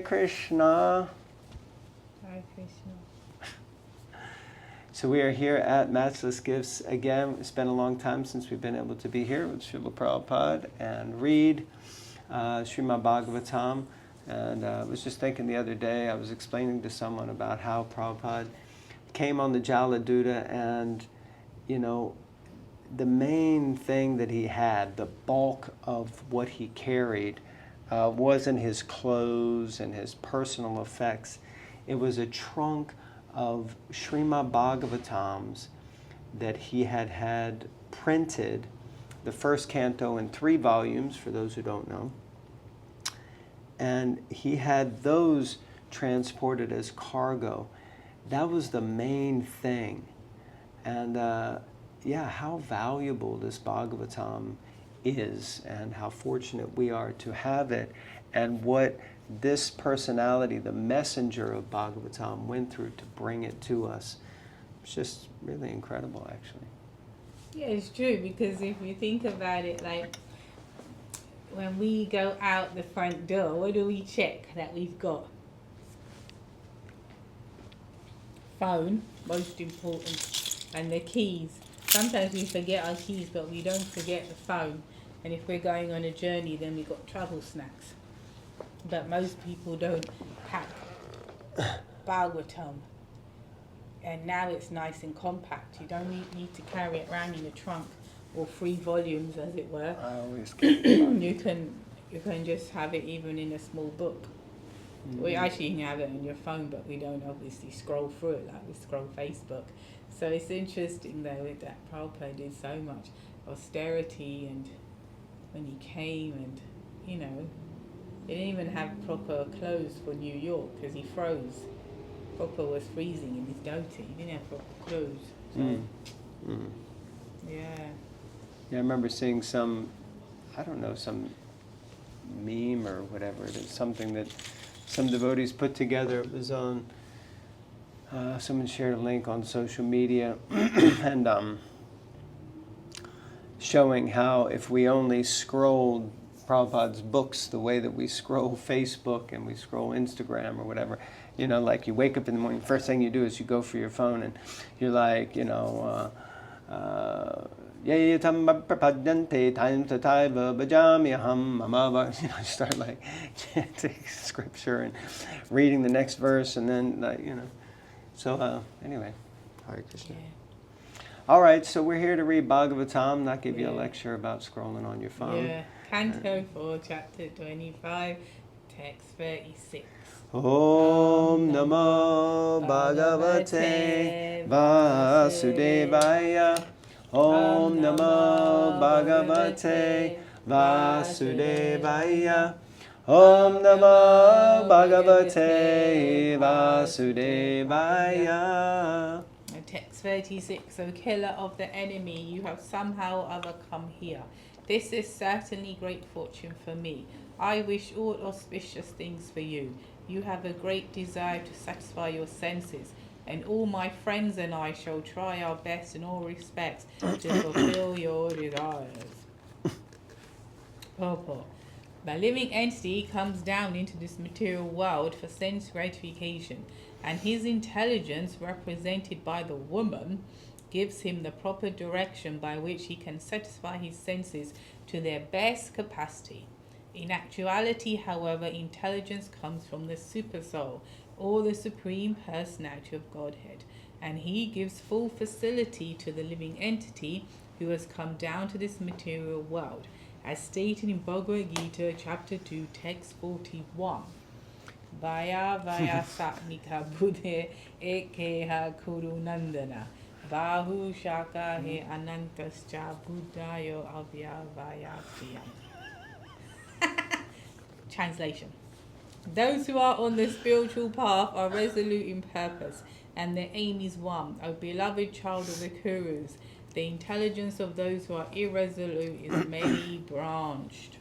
Krishna. Hare Krishna. So we are here at Matchless Gifts again. It's been a long time since we've been able to be here with Srila Prabhupada and read Srimad Bhagavatam. And I was just thinking the other day, I was explaining to someone about how Prabhupada came on the Jaladuta, and, you know, the main thing that he had, the bulk of what he carried, wasn't his clothes and his personal effects. It was a trunk of Srimad Bhagavatams that he had printed, the first canto in 3 volumes, for those who don't know. And he had those transported as cargo. That was the main thing. And yeah, how valuable this Bhagavatam is, and how fortunate we are to have it, and what this personality, the messenger of Bhagavatam, went through to bring it to us. It's just really incredible, actually. Yeah, it's true, because if you think about it, like, when we go out the front door, what do we check that we've got? Phone, most important, and the keys. Sometimes we forget our keys, but we don't forget the phone. And if we're going on a journey, then we've got travel snacks. But most people don't pack Bhagavatam. And now it's nice and compact. You don't need to carry it around in a trunk, or 3 volumes, as it were. I always get you can just have it even in a small book. Mm-hmm. We actually can have it on your phone, but we don't obviously scroll through it like we scroll Facebook. So it's interesting though that Prabhupada did so much austerity, and when he came, and you know, he didn't even have proper clothes for New York because he froze. Prabhupada was freezing in his dhoti. He didn't have proper clothes. So, yeah. Yeah, I remember seeing some meme or whatever. It is something that some devotees put together. It was on, someone shared a link on social media, and showing how if we only scrolled Prabhupada's books the way that we scroll Facebook and we scroll Instagram or whatever, you know, like you wake up in the morning, first thing you do is you go for your phone, and you're like, you know, you start like chanting scripture and reading the next verse, and then, you know. So anyway, Hare Krishna. Yeah. All right, so we're here to read Bhagavatam, not give you a lecture about scrolling on your phone. Yeah, Canto 4, Chapter 25, Text 36. Om Namo Bhagavate Vasudevaya. Om Namo Bhagavate Vasudevaya. Om Namo Bhagavate Vasudevaya. Text 36. O killer of the enemy, you have somehow or other come here. This is certainly great fortune for me. I wish all auspicious things for you. You have a great desire to satisfy your senses, and all my friends and I shall try our best in all respects to fulfill your desires. Purport. The living entity comes down into this material world for sense gratification, and his intelligence, represented by the woman, gives him the proper direction by which he can satisfy his senses to their best capacity. In actuality, however, intelligence comes from the Supersoul, or the Supreme Personality of Godhead, and he gives full facility to the living entity who has come down to this material world, as stated in Bhagavad Gita, Chapter 2, Text 41. Vaya vaya satmika buddhe ekeha kuru nandana bahu shaka he anantascha buddhayo avyavayatiyam. Translation. Those who are on the spiritual path are resolute in purpose, and their aim is one. O beloved child of the Kurus, the intelligence of those who are irresolute is many branched.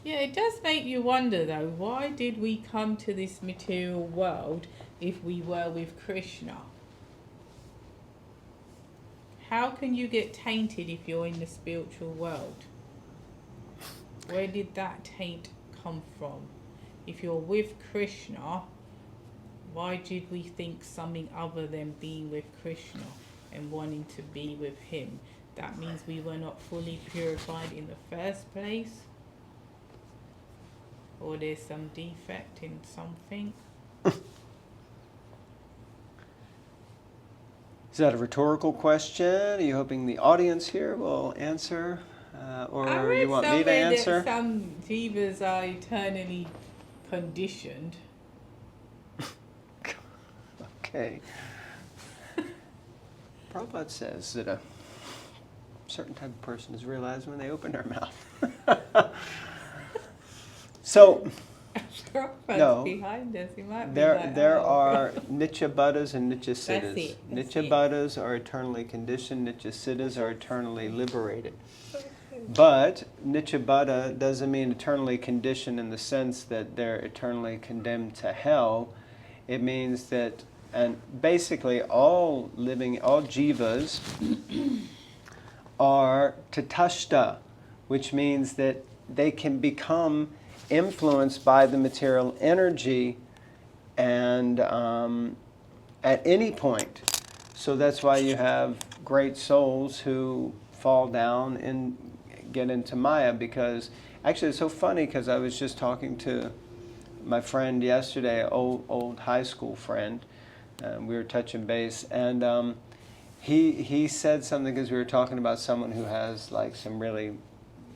Yeah, it does make you wonder though, why did we come to this material world if we were with Krishna? How can you get tainted if you're in the spiritual world? Where did that taint come from? If you're with Krishna, why did we think something other than being with Krishna and wanting to be with him? That means we were not fully purified in the first place? Or there's some defect in something? Is that a rhetorical question? Are you hoping the audience here will answer? Or you want me to answer? That some jivas are eternally conditioned. Okay. Prabhupada says that a certain type of person is realized when they open their mouth. So, no, behind us. He might be there are Nitya Buddhas and Nitya Siddhas. That's it. Nitya Buddhas are eternally conditioned, Nitya Siddhas are eternally liberated. But Nitya Buddha doesn't mean eternally conditioned in the sense that they're eternally condemned to hell. It means that, and basically all jivas are tatashta, which means that they can become influenced by the material energy and at any point. So that's why you have great souls who fall down and get into Maya, because actually it's so funny because I was just talking to my friend yesterday, old high school friend, and we were touching base, and he said something because we were talking about someone who has like some really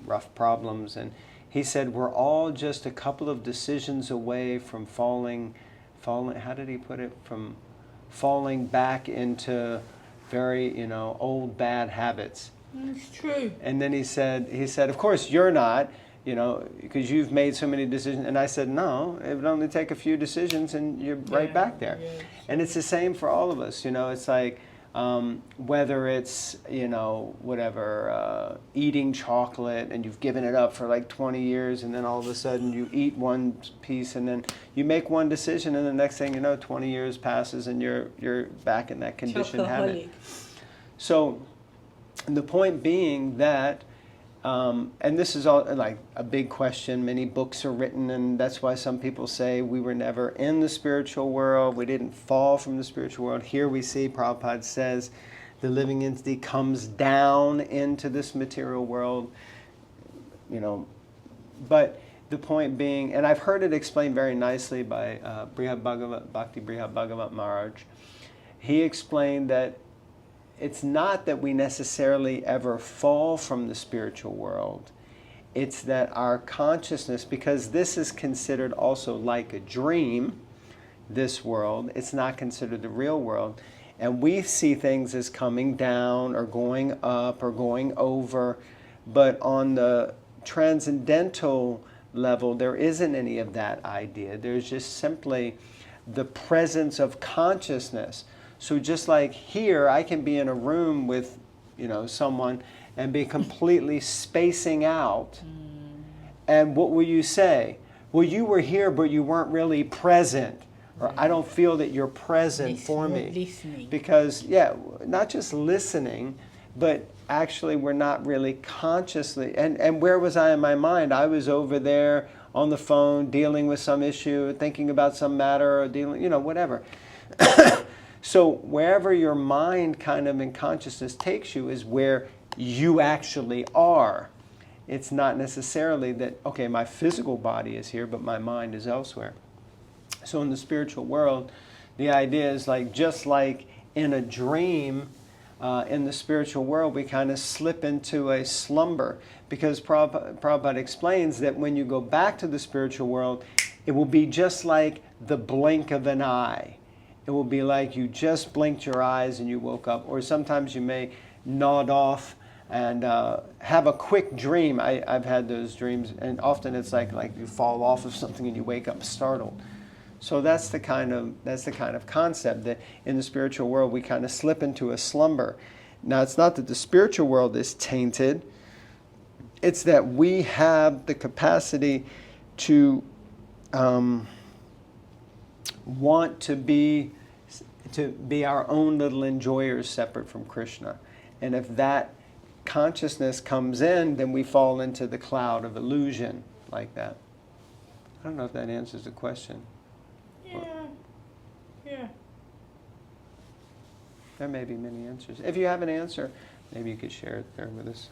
rough problems, and he said we're all just a couple of decisions away from falling, how did he put it, from falling back into very, old bad habits. It's true. And then he said, of course you're not, because you've made so many decisions. And I said, no, it would only take a few decisions and you're right back there. Yeah, and it's the same for all of us. It's like, whether it's, eating chocolate and you've given it up for like 20 years and then all of a sudden you eat one piece and then you make one decision and the next thing you know, 20 years passes and you're back in that conditioned habit. So the point being that, and this is all like a big question, many books are written, and that's why some people say we were never in the spiritual world, we didn't fall from the spiritual world. Here we see Prabhupada says the living entity comes down into this material world, but the point being, and I've heard it explained very nicely by Bhakti Bhagavat Maharaj. He explained that it's not that we necessarily ever fall from the spiritual world. It's that our consciousness, because this is considered also like a dream, this world, it's not considered the real world. And we see things as coming down or going up or going over. But on the transcendental level, there isn't any of that idea. There's just simply the presence of consciousness. So just like here, I can be in a room with, someone and be completely spacing out. And what will you say? Well, you were here, but you weren't really present. Or I don't feel that you're present for me. Listening. Because, not just listening, but actually we're not really consciously. And where was I in my mind? I was over there on the phone dealing with some issue, thinking about some matter, or dealing, whatever. So wherever your mind kind of in consciousness takes you is where you actually are. It's not necessarily that, okay, my physical body is here, but my mind is elsewhere. So in the spiritual world, the idea is just like in a dream, in the spiritual world, we kind of slip into a slumber. Because Prabhupada explains that when you go back to the spiritual world, it will be just like the blink of an eye. It will be like you just blinked your eyes and you woke up. Or sometimes you may nod off and have a quick dream. I've had those dreams, and often it's like you fall off of something and you wake up startled. So that's the kind of concept that in the spiritual world we kind of slip into a slumber. Now it's not that the spiritual world is tainted. It's that we have the capacity to want to be our own little enjoyers separate from Krishna. And if that consciousness comes in, then we fall into the cloud of illusion like that. I don't know if that answers the question. Yeah. There may be many answers. If you have an answer, maybe you could share it there with us.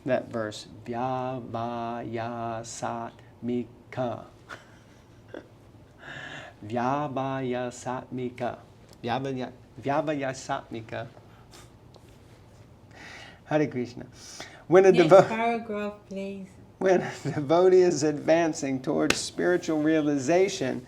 That verse, Vyabhayasatmika. Vyabhayasatmika. Vyabhayasatmika. Hare Krishna. When a Next paragraph, please. When a devotee is advancing towards spiritual realization,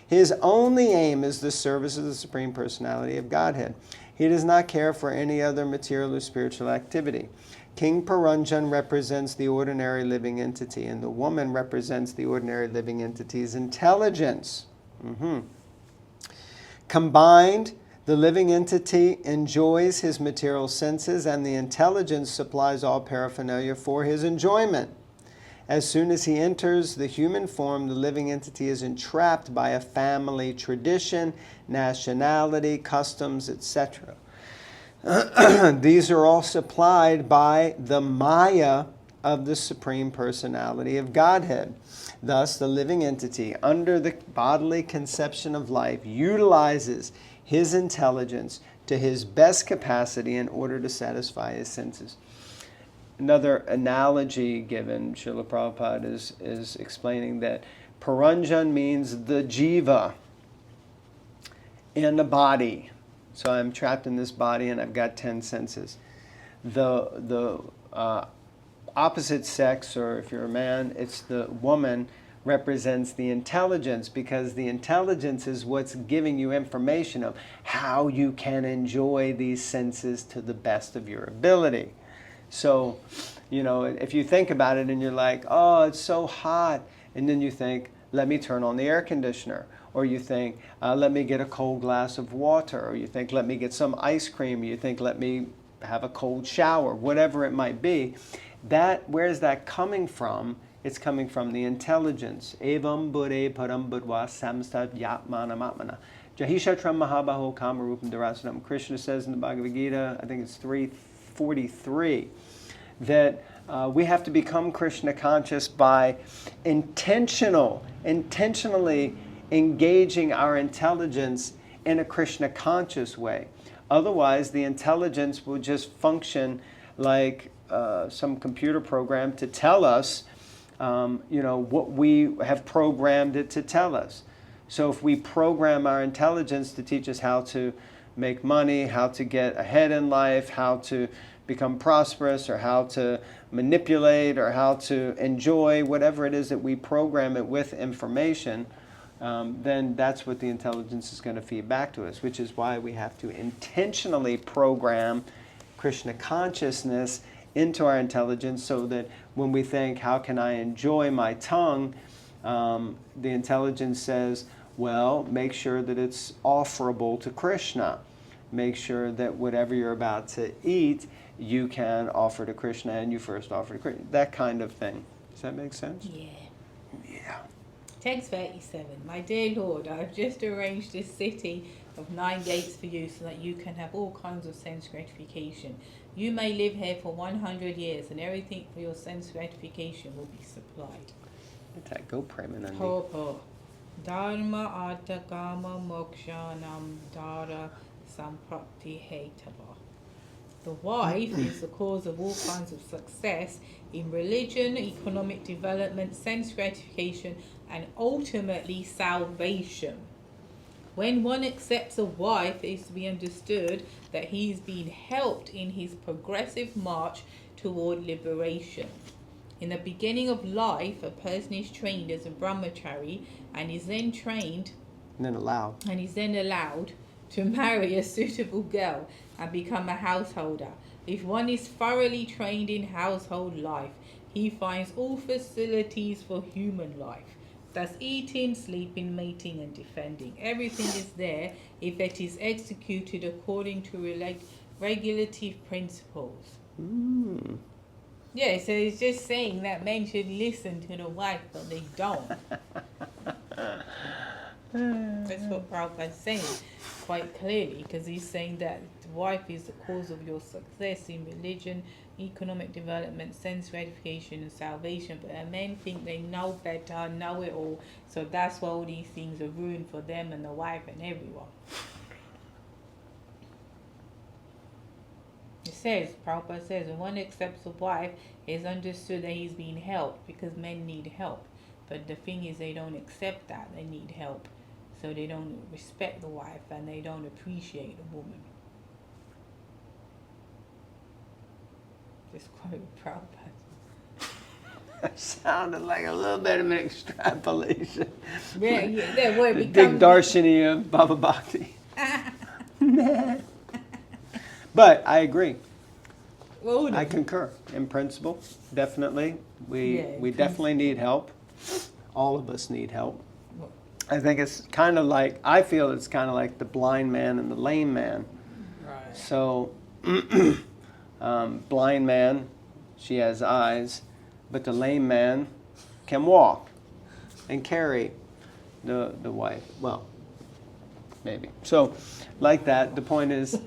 his only aim is the service of the Supreme Personality of Godhead. He does not care for any other material or spiritual activity. King Paranjan represents the ordinary living entity, and the woman represents the ordinary living entity's intelligence. Combined, the living entity enjoys his material senses, and the intelligence supplies all paraphernalia for his enjoyment. As soon as he enters the human form, the living entity is entrapped by a family tradition, nationality, customs, etc. These are all supplied by the Maya of the Supreme Personality of Godhead. Thus, the living entity, under the bodily conception of life, utilizes his intelligence to his best capacity in order to satisfy his senses. Another analogy given, Srila Prabhupada is explaining that Paranjan means the jiva in the body. So I'm trapped in this body and I've got 10 senses. The opposite sex, or if you're a man, it's the woman, represents the intelligence, because the intelligence is what's giving you information of how you can enjoy these senses to the best of your ability. So, if you think about it and you're like, oh, it's so hot, and then you think, let me turn on the air conditioner. Or you think, let me get a cold glass of water. Or you think, let me get some ice cream. Or you think, let me have a cold shower. Whatever it might be. Where is that coming from? It's coming from the intelligence. Evam buddhe param buddhva samstat yatmanam atmana. Jahishatram mahabaho kamarupam darasanam. Krishna says in the Bhagavad Gita, I think it's 3:43, that we have to become Krishna conscious by intentionally engaging our intelligence in a Krishna conscious way. Otherwise, the intelligence will just function like some computer program to tell us, what we have programmed it to tell us. So if we program our intelligence to teach us how to make money, how to get ahead in life, how to become prosperous, or how to manipulate, or how to enjoy, whatever it is that we program it with information, then that's what the intelligence is going to feed back to us, which is why we have to intentionally program Krishna consciousness into our intelligence, so that when we think, how can I enjoy my tongue, the intelligence says, well, make sure that it's offerable to Krishna. Make sure that whatever you're about to eat, you can offer to Krishna, and you first offer to Krishna. That kind of thing. Does that make sense? Yeah. Yeah. Text 37. My dear Lord, I have just arranged this city of 9 gates for you, so that you can have all kinds of sense gratification. You may live here for 100 years, and everything for your sense gratification will be supplied. Nitai, go Premanandi. Purport. Dharma artha kama mokshanam dara samprapti hetava. The wife is the cause of all kinds of success in religion, economic development, sense gratification, and ultimately salvation. When one accepts a wife, it is to be understood that he is being helped in his progressive march toward liberation. In the beginning of life, a person is trained as a brahmachari and is then allowed to marry a suitable girl and become a householder. If one is thoroughly trained in household life, he finds all facilities for human life. That's eating, sleeping, mating, and defending. Everything is there if it is executed according to regulative principles. Mm. Yeah, so it's just saying that men should listen to the wife, but they don't. That's what Prabhupada's saying quite clearly, because he's saying that wife is the cause of your success in religion, economic development, sense gratification, and salvation. But men think they know better, know it all. So that's why all these things are ruined for them and the wife and everyone. It says, Prabhupada says, when one accepts a wife, it's understood that he's being helped because men need help. But the thing is, they don't accept that they need help. So they don't respect the wife and they don't appreciate the woman. Just quote Prabhupada. That sounded like a little bit of an extrapolation. Yeah, where The it big becomes... Darshini of Bhava Bhakti. But I agree. Well, I concur in principle. Definitely. We Yeah, definitely need help. All of us need help. I think it's kind of like, I feel it's kind of like the blind man and the lame man. Right. So, blind man, she has eyes, but the lame man can walk and carry the wife. Well, maybe. So, like that, the point is...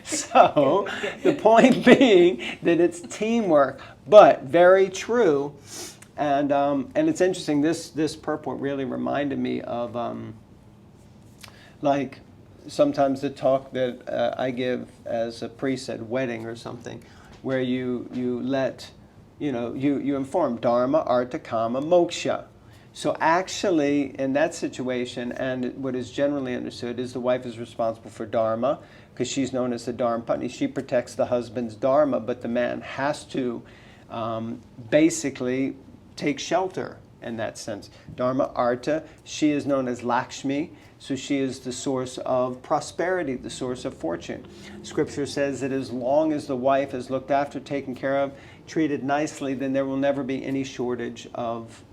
So, the point being that it's teamwork, but very true. And it's interesting, this purport really reminded me of, like, sometimes the talk that I give as a priest at wedding or something, where you inform Dharma, Artha, Kama, Moksha. So actually, in that situation, and what is generally understood is the wife is responsible for Dharma, because she's known as the Dharma Patni. She protects the husband's Dharma, but the man has to basically take shelter in that sense. Dharma, Artha, she is known as Lakshmi, so she is the source of prosperity, the source of fortune. Scripture says that as long as the wife is looked after, taken care of, treated nicely, then there will never be any shortage of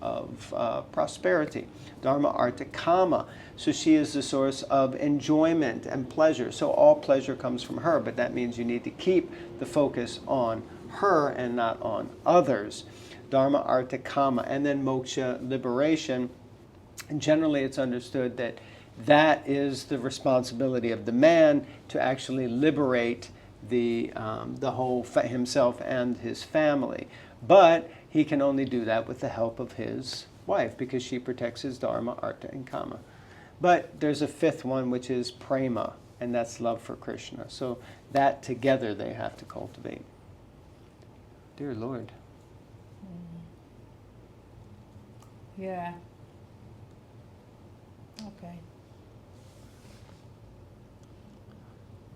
prosperity. Dharma, Artha, Kama. So she is the source of enjoyment and pleasure. So all pleasure comes from her, but that means you need to keep the focus on her and not on others. Dharma, Artha, Kama. And then moksha, liberation. And generally it's understood that that is the responsibility of the man to actually liberate the whole himself and his family. But he can only do that with the help of his wife, because she protects his Dharma, Artha, and Kama. But there's a fifth one, which is prema, and that's love for Krishna. So that together they have to cultivate. Dear Lord. Yeah. Okay.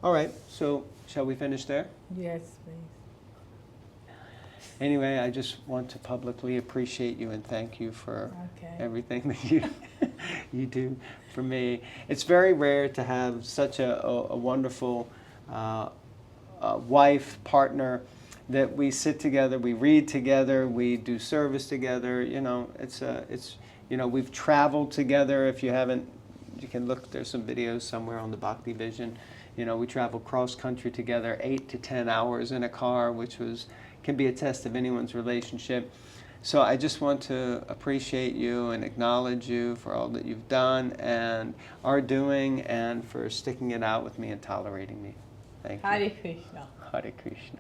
All right, so shall we finish there? Yes, please. Anyway, I just want to publicly appreciate you and thank you for everything that you do for me. It's very rare to have such a wonderful wife, partner, that we sit together, we read together, we do service together. You know, we've traveled together. If you haven't, you can look. There's some videos somewhere on the Bhakti Vision. You know, we traveled cross country together, 8 to 10 hours in a car, which can be a test of anyone's relationship. So I just want to appreciate you and acknowledge you for all that you've done and are doing, and for sticking it out with me and tolerating me. Thank you. Hare Krishna. Hare Krishna.